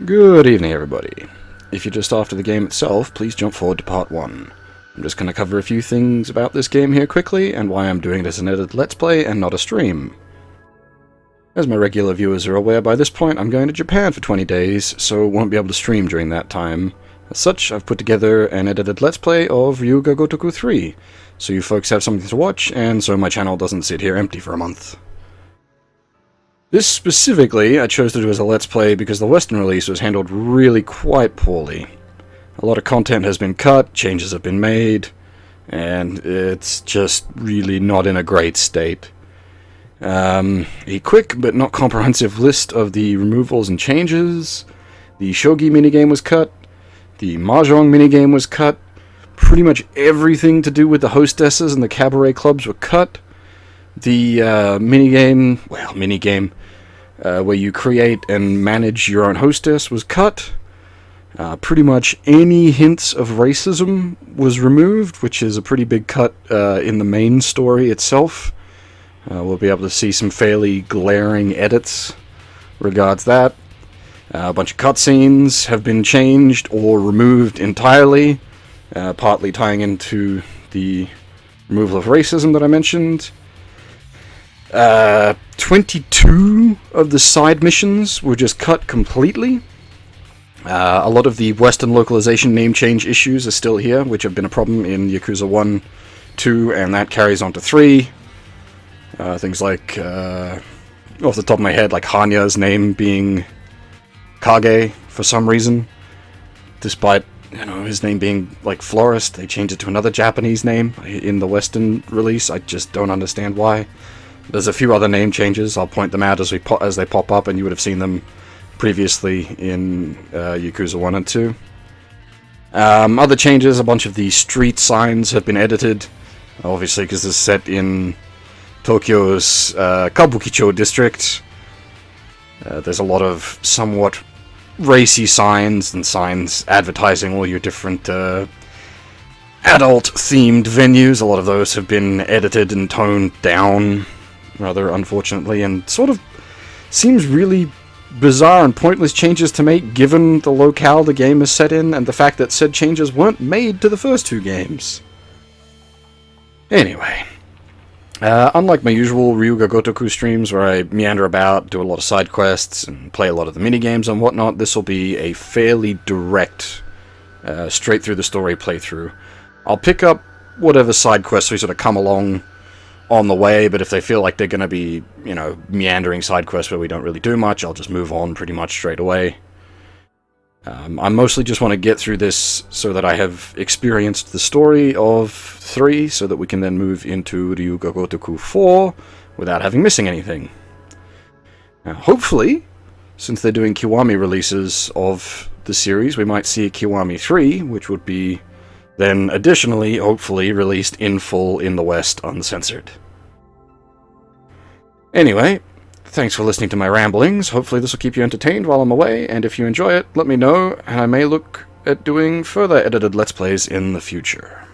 Good evening, everybody. If you're just after the game itself, please jump forward to part 1. I'm just going to cover a few things about this game here quickly, and why I'm doing it as an edited Let's Play and not a stream. As my regular viewers are aware by this point, I'm going to Japan for 20 days, so won't be able to stream during that time. As such, I've put together an edited Let's Play of Ryuga Gotoku 3, so you folks have something to watch, and so my channel doesn't sit here empty for a month. This specifically I chose to do as a Let's Play because the Western release was handled really quite poorly. A lot of content has been cut, changes have been made, and it's just really not in a great state. A quick but not comprehensive list of the removals and changes. The shogi minigame was cut, the mahjong minigame was cut, pretty much everything to do with the hostesses and the cabaret clubs were cut. The minigame where you create and manage your own hostess was cut. Pretty much any hints of racism was removed, which is a pretty big cut in the main story itself. We'll be able to see some fairly glaring edits regards that. A bunch of cutscenes have been changed or removed entirely, partly tying into the removal of racism that I mentioned. 22 of the side missions were just cut completely. A lot of the Western localization name change issues are still here, which have been a problem in Yakuza 1, 2, and that carries on to 3. Things like, off the top of my head, like Hanya's name being Kage for some reason. Despite, his name being like Florist, they changed it to another Japanese name in the Western release. I just don't understand why. There's a few other name changes. I'll point them out as they pop up, and you would have seen them previously in Yakuza 1 and 2. Other changes, a bunch of the street signs have been edited, obviously because this is set in Tokyo's kabuki-cho district. There's a lot of somewhat racy signs and signs advertising all your different adult-themed venues. A lot of those have been edited and toned down, rather unfortunately, and sort of seems really bizarre and pointless changes to make given the locale the game is set in and the fact that said changes weren't made to the first two games. Anyway, unlike my usual Ryuga Gotoku streams where I meander about, do a lot of side quests, and play a lot of the minigames and whatnot, this will be a fairly direct, straight through the story playthrough. I'll pick up whatever side quests we sort of come along on the way, but if they feel like they're going to be, meandering side quests where we don't really do much, I'll just move on pretty much straight away. I mostly just want to get through this so that I have experienced the story of 3, so that we can then move into Ryuga Gotoku 4 without having missing anything. Now, hopefully, since they're doing Kiwami releases of the series, we might see a Kiwami 3, which would be then additionally, hopefully, released in full in the West, uncensored. Anyway, thanks for listening to my ramblings. Hopefully this will keep you entertained while I'm away, and if you enjoy it, let me know, and I may look at doing further edited Let's Plays in the future.